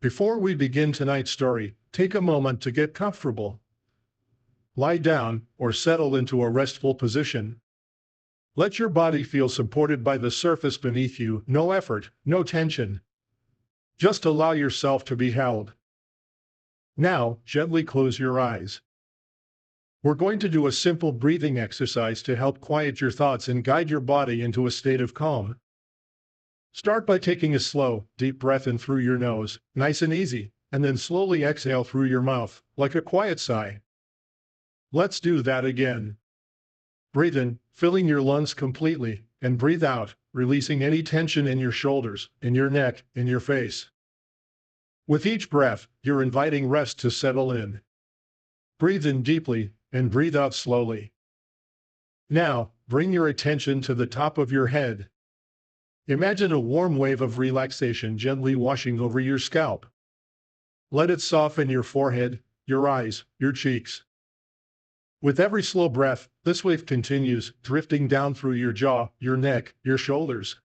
Before we begin tonight's story, take a moment to get comfortable. Lie down or settle into a restful position. Let your body feel supported by the surface beneath you, no effort, no tension. Just allow yourself to be held. Now, gently close your eyes. We're going to do a simple breathing exercise to help quiet your thoughts and guide your body into a state of calm. Start by taking a slow, deep breath in through your nose, nice and easy, and then slowly exhale through your mouth, like a quiet sigh. Let's do that again. Breathe in, filling your lungs completely, and breathe out, releasing any tension in your shoulders, in your neck, in your face. With each breath, you're inviting rest to settle in. Breathe in deeply, and breathe out slowly. Now, bring your attention to the top of your head. Imagine a warm wave of relaxation gently washing over your scalp. Let it soften your forehead, your eyes, your cheeks. With every slow breath, this wave continues, drifting down through your jaw, your neck, your shoulders.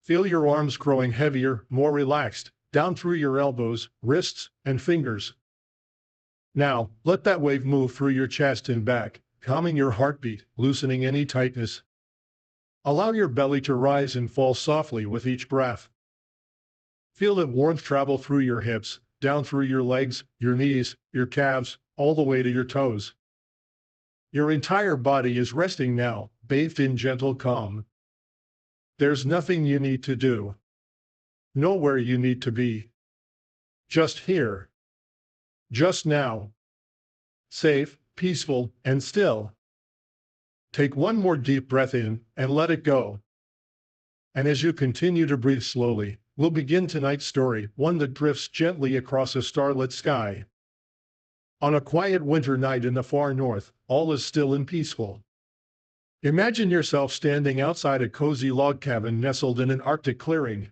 Feel your arms growing heavier, more relaxed, down through your elbows, wrists, and fingers. Now, let that wave move through your chest and back, calming your heartbeat, loosening any tightness. Allow your belly to rise and fall softly with each breath. Feel the warmth travel through your hips, down through your legs, your knees, your calves, all the way to your toes. Your entire body is resting now, bathed in gentle calm. There's nothing you need to do. Nowhere you need to be. Just here. Just now. Safe, peaceful, and still. Take one more deep breath in and let it go. And as you continue to breathe slowly, we'll begin tonight's story, one that drifts gently across a starlit sky. On a quiet winter night in the far north, all is still and peaceful. Imagine yourself standing outside a cozy log cabin nestled in an Arctic clearing.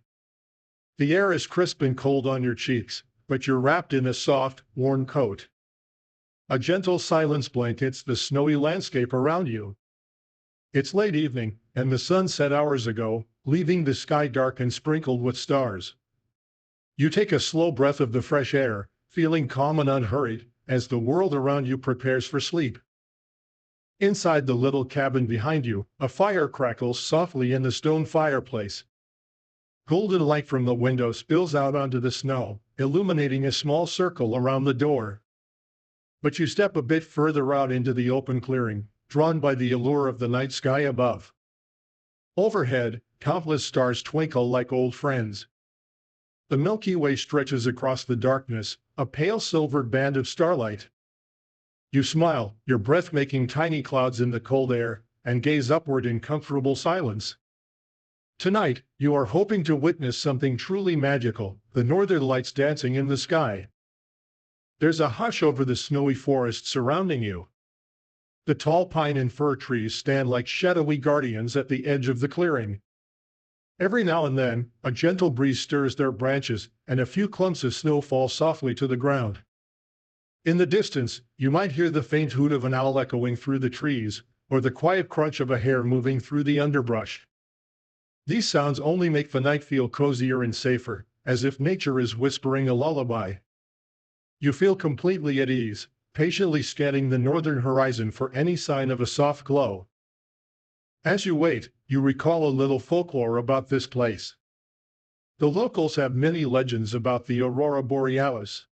The air is crisp and cold on your cheeks, but you're wrapped in a soft, warm coat. A gentle silence blankets the snowy landscape around you. It's late evening, and the sun set hours ago, leaving the sky dark and sprinkled with stars. You take a slow breath of the fresh air, feeling calm and unhurried, as the world around you prepares for sleep. Inside the little cabin behind you, a fire crackles softly in the stone fireplace. Golden light from the window spills out onto the snow, illuminating a small circle around the door. But you step a bit further out into the open clearing, drawn by the allure of the night sky above. Overhead, countless stars twinkle like old friends. The Milky Way stretches across the darkness, a pale silvered band of starlight. You smile, your breath making tiny clouds in the cold air, and gaze upward in comfortable silence. Tonight, you are hoping to witness something truly magical, the northern lights dancing in the sky. There's a hush over the snowy forest surrounding you. The tall pine and fir trees stand like shadowy guardians at the edge of the clearing. Every now and then, a gentle breeze stirs their branches, and a few clumps of snow fall softly to the ground. In the distance, you might hear the faint hoot of an owl echoing through the trees, or the quiet crunch of a hare moving through the underbrush. These sounds only make the night feel cozier and safer, as if nature is whispering a lullaby. You feel completely at ease, patiently scanning the northern horizon for any sign of a soft glow. As you wait, you recall a little folklore about this place. The locals have many legends about the aurora borealis.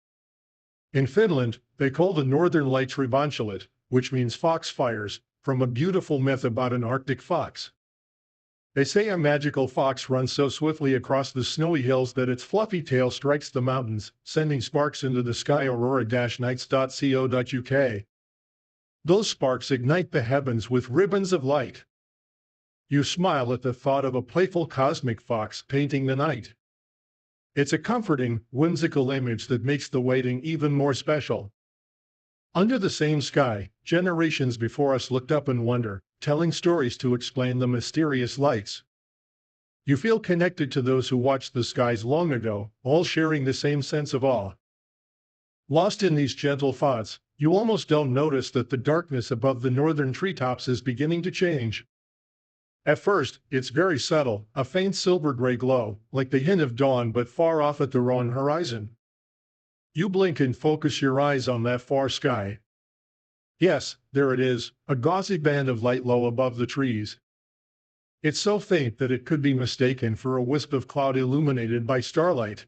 In Finland, they call the northern lights revanchelit, which means fox fires, from a beautiful myth about an Arctic fox. They say a magical fox runs so swiftly across the snowy hills that its fluffy tail strikes the mountains, sending sparks into the sky. Aurora-nights.co.uk. Those sparks ignite the heavens with ribbons of light. You smile at the thought of a playful cosmic fox painting the night. It's a comforting, whimsical image that makes the waiting even more special. Under the same sky, generations before us looked up in wonder, telling stories to explain the mysterious lights. You feel connected to those who watched the skies long ago, all sharing the same sense of awe. Lost in these gentle thoughts, you almost don't notice that the darkness above the northern treetops is beginning to change. At first, it's very subtle, a faint silver-gray glow, like the hint of dawn but far off at the wrong horizon. You blink and focus your eyes on that far sky. Yes, there it is, a gauzy band of light low above the trees. It's so faint that it could be mistaken for a wisp of cloud illuminated by starlight.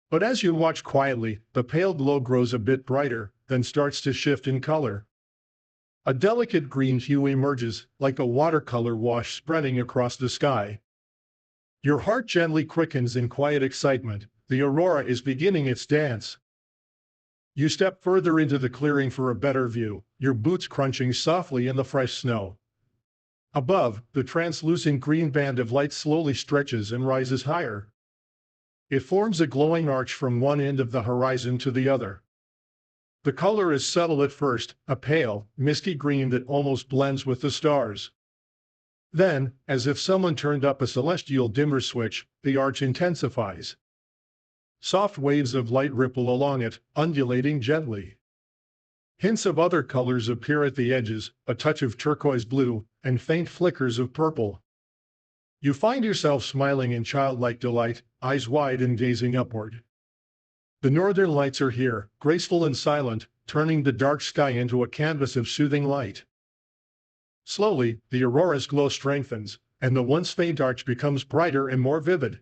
But as you watch quietly, the pale glow grows a bit brighter, then starts to shift in color. A delicate green hue emerges, like a watercolor wash spreading across the sky. Your heart gently quickens in quiet excitement. The aurora is beginning its dance. You step further into the clearing for a better view, your boots crunching softly in the fresh snow. Above, the translucent green band of light slowly stretches and rises higher. It forms a glowing arch from one end of the horizon to the other. The color is subtle at first, a pale, misty green that almost blends with the stars. Then, as if someone turned up a celestial dimmer switch, the arch intensifies. Soft waves of light ripple along it, undulating gently. Hints of other colors appear at the edges, a touch of turquoise blue, and faint flickers of purple. You find yourself smiling in childlike delight, eyes wide and gazing upward. The northern lights are here, graceful and silent, turning the dark sky into a canvas of soothing light. Slowly, the aurora's glow strengthens, and the once faint arch becomes brighter and more vivid.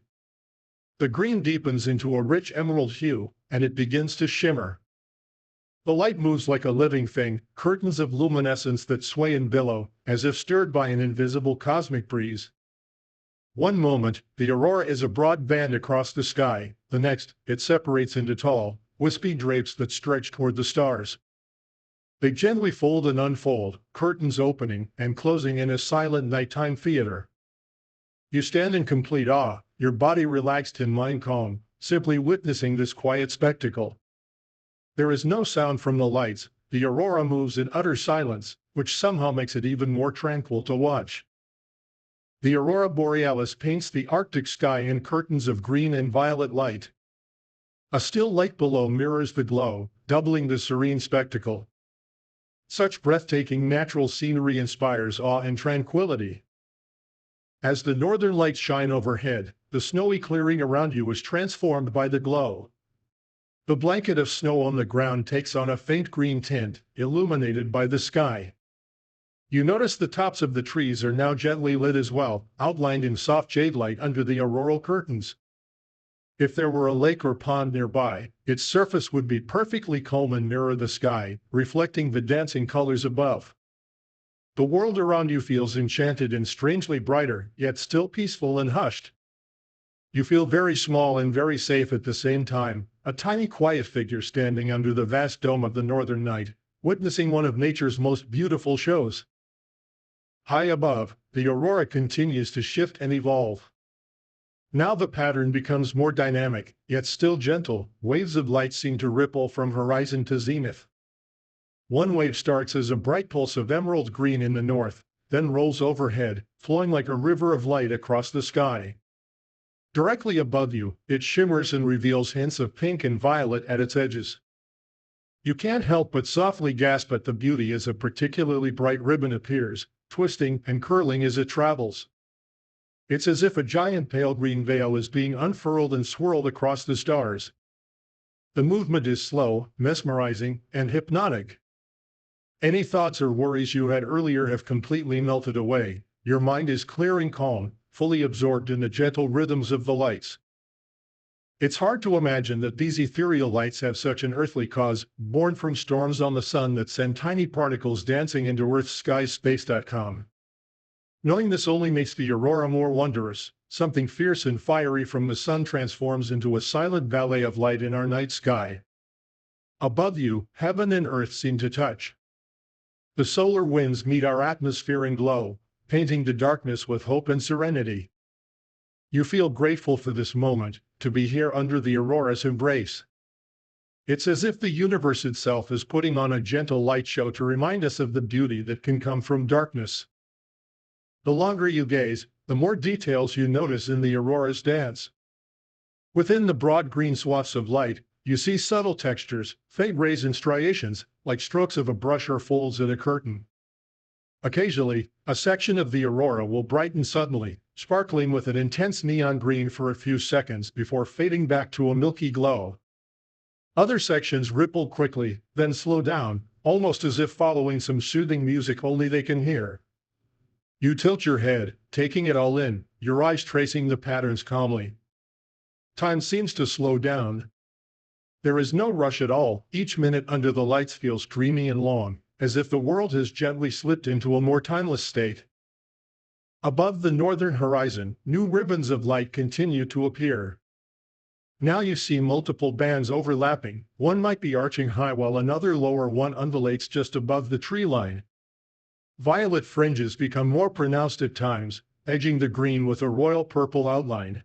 The green deepens into a rich emerald hue, and it begins to shimmer. The light moves like a living thing, curtains of luminescence that sway and billow, as if stirred by an invisible cosmic breeze. One moment, the aurora is a broad band across the sky, the next, it separates into tall, wispy drapes that stretch toward the stars. They gently fold and unfold, curtains opening and closing in a silent nighttime theater. You stand in complete awe, your body relaxed and mind calm, simply witnessing this quiet spectacle. There is no sound from the lights, the aurora moves in utter silence, which somehow makes it even more tranquil to watch. The aurora borealis paints the Arctic sky in curtains of green and violet light. A still lake below mirrors the glow, doubling the serene spectacle. Such breathtaking natural scenery inspires awe and tranquility. As the northern lights shine overhead, the snowy clearing around you is transformed by the glow. The blanket of snow on the ground takes on a faint green tint, illuminated by the sky. You notice the tops of the trees are now gently lit as well, outlined in soft jade light under the auroral curtains. If there were a lake or pond nearby, its surface would be perfectly calm and mirror the sky, reflecting the dancing colors above. The world around you feels enchanted and strangely brighter, yet still peaceful and hushed. You feel very small and very safe at the same time, a tiny quiet figure standing under the vast dome of the northern night, witnessing one of nature's most beautiful shows. High above, the aurora continues to shift and evolve. Now the pattern becomes more dynamic, yet still gentle. Waves of light seem to ripple from horizon to zenith. One wave starts as a bright pulse of emerald green in the north, then rolls overhead, flowing like a river of light across the sky. Directly above you, it shimmers and reveals hints of pink and violet at its edges. You can't help but softly gasp at the beauty as a particularly bright ribbon appears, twisting and curling as it travels. It's as if a giant pale green veil is being unfurled and swirled across the stars. The movement is slow, mesmerizing, and hypnotic. Any thoughts or worries you had earlier have completely melted away. Your mind is clear and calm, fully absorbed in the gentle rhythms of the lights. It's hard to imagine that these ethereal lights have such an earthly cause, born from storms on the sun that send tiny particles dancing into Earth's skies. Space.com. Knowing this only makes the aurora more wondrous. Something fierce and fiery from the sun transforms into a silent ballet of light in our night sky. Above you, heaven and earth seem to touch. The solar winds meet our atmosphere in glow, painting the darkness with hope and serenity. You feel grateful for this moment, to be here under the aurora's embrace. It's as if the universe itself is putting on a gentle light show to remind us of the beauty that can come from darkness. The longer you gaze, the more details you notice in the aurora's dance. Within the broad green swaths of light, you see subtle textures, faint rays and striations, like strokes of a brush or folds in a curtain. Occasionally, a section of the aurora will brighten suddenly, sparkling with an intense neon green for a few seconds before fading back to a milky glow. Other sections ripple quickly, then slow down, almost as if following some soothing music only they can hear. You tilt your head, taking it all in, your eyes tracing the patterns calmly. Time seems to slow down. There is no rush at all. Each minute under the lights feels dreamy and long, as if the world has gently slipped into a more timeless state. Above the northern horizon, new ribbons of light continue to appear. Now you see multiple bands overlapping. One might be arching high while another lower one undulates just above the tree line. Violet fringes become more pronounced at times, edging the green with a royal purple outline.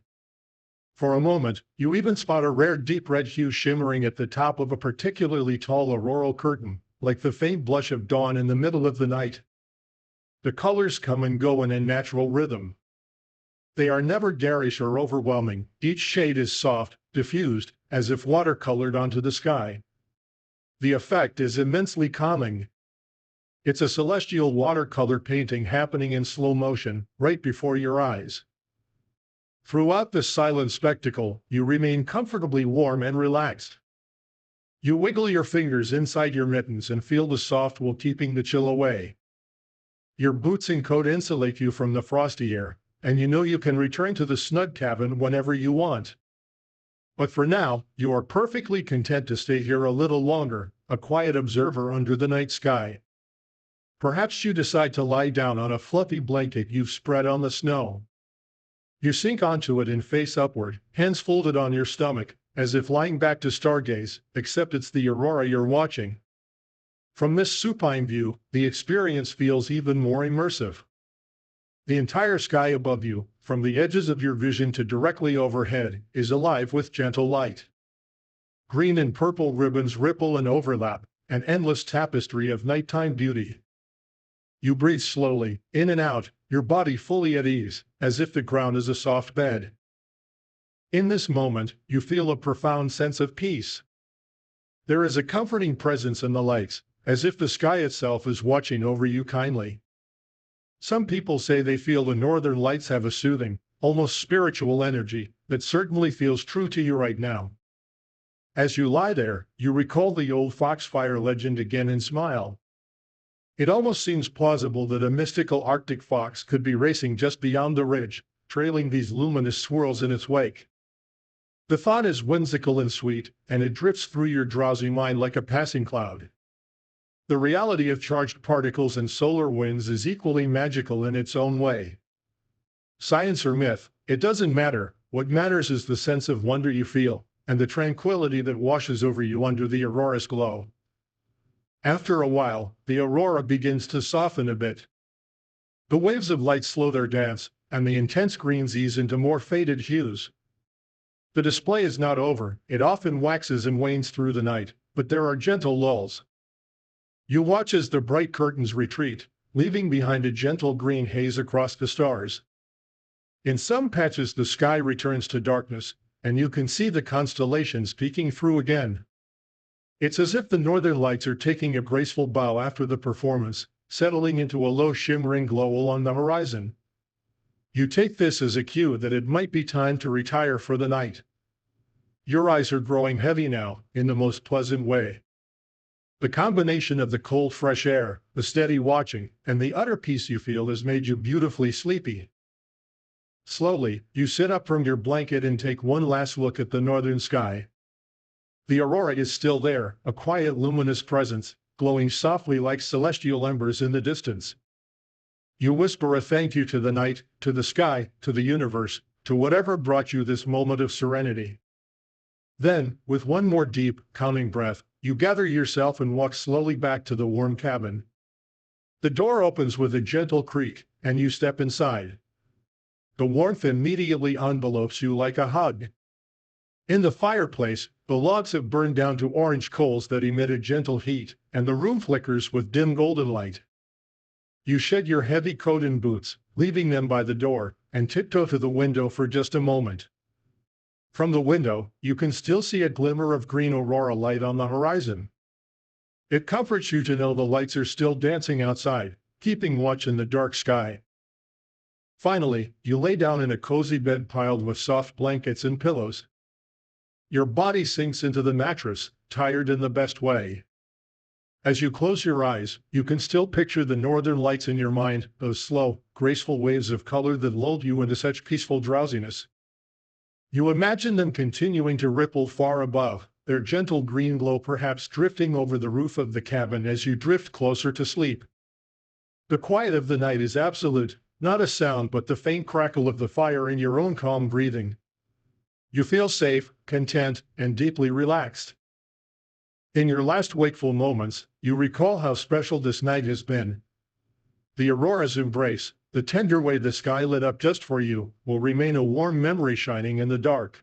For a moment, you even spot a rare deep red hue shimmering at the top of a particularly tall auroral curtain, like the faint blush of dawn in the middle of the night. The colors come and go in a natural rhythm. They are never garish or overwhelming. Each shade is soft, diffused, as if watercolored onto the sky. The effect is immensely calming. It's a celestial watercolor painting happening in slow motion, right before your eyes. Throughout this silent spectacle, you remain comfortably warm and relaxed. You wiggle your fingers inside your mittens and feel the soft wool keeping the chill away. Your boots and coat insulate you from the frosty air, and you know you can return to the snug cabin whenever you want. But for now, you are perfectly content to stay here a little longer, a quiet observer under the night sky. Perhaps you decide to lie down on a fluffy blanket you've spread on the snow. You sink onto it and face upward, hands folded on your stomach, as if lying back to stargaze, except it's the aurora you're watching. From this supine view, the experience feels even more immersive. The entire sky above you, from the edges of your vision to directly overhead, is alive with gentle light. Green and purple ribbons ripple and overlap, an endless tapestry of nighttime beauty. You breathe slowly, in and out, your body fully at ease, as if the ground is a soft bed. In this moment, you feel a profound sense of peace. There is a comforting presence in the lights, as if the sky itself is watching over you kindly. Some people say they feel the northern lights have a soothing, almost spiritual energy that certainly feels true to you right now. As you lie there, you recall the old foxfire legend again and smile. It almost seems plausible that a mystical Arctic fox could be racing just beyond the ridge, trailing these luminous swirls in its wake. The thought is whimsical and sweet, and it drifts through your drowsy mind like a passing cloud. The reality of charged particles and solar winds is equally magical in its own way. Science or myth, it doesn't matter. What matters is the sense of wonder you feel, and the tranquility that washes over you under the aurora's glow. After a while, the aurora begins to soften a bit. The waves of light slow their dance, and the intense greens ease into more faded hues. The display is not over. It often waxes and wanes through the night, but there are gentle lulls. You watch as the bright curtains retreat, leaving behind a gentle green haze across the stars. In some patches the sky returns to darkness, and you can see the constellations peeking through again. It's as if the northern lights are taking a graceful bow after the performance, settling into a low shimmering glow along the horizon. You take this as a cue that it might be time to retire for the night. Your eyes are growing heavy now, in the most pleasant way. The combination of the cold fresh air, the steady watching, and the utter peace you feel has made you beautifully sleepy. Slowly, you sit up from your blanket and take one last look at the northern sky. The aurora is still there, a quiet luminous presence, glowing softly like celestial embers in the distance. You whisper a thank you to the night, to the sky, to the universe, to whatever brought you this moment of serenity. Then, with one more deep, calming breath, you gather yourself and walk slowly back to the warm cabin. The door opens with a gentle creak, and you step inside. The warmth immediately envelopes you like a hug. In the fireplace, the logs have burned down to orange coals that emit a gentle heat, and the room flickers with dim golden light. You shed your heavy coat and boots, leaving them by the door, and tiptoe to the window for just a moment. From the window, you can still see a glimmer of green aurora light on the horizon. It comforts you to know the lights are still dancing outside, keeping watch in the dark sky. Finally, you lay down in a cozy bed piled with soft blankets and pillows. Your body sinks into the mattress, tired in the best way. As you close your eyes, you can still picture the northern lights in your mind, those slow, graceful waves of color that lulled you into such peaceful drowsiness. You imagine them continuing to ripple far above, their gentle green glow perhaps drifting over the roof of the cabin as you drift closer to sleep. The quiet of the night is absolute, not a sound but the faint crackle of the fire in your own calm breathing. You feel safe, content, and deeply relaxed. In your last wakeful moments, you recall how special this night has been. The aurora's embrace, the tender way the sky lit up just for you, will remain a warm memory shining in the dark.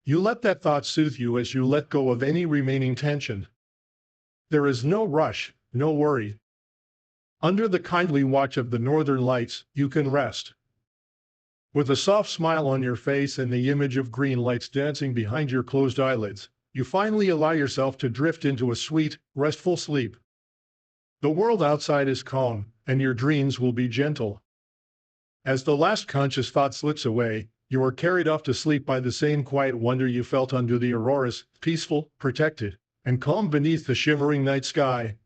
You let that thought soothe you as you let go of any remaining tension. There is no rush, no worry. Under the kindly watch of the northern lights, you can rest. With a soft smile on your face and the image of green lights dancing behind your closed eyelids, you finally allow yourself to drift into a sweet, restful sleep. The world outside is calm, and your dreams will be gentle. As the last conscious thought slips away, you are carried off to sleep by the same quiet wonder you felt under the auroras, peaceful, protected, and calm beneath the shimmering night sky.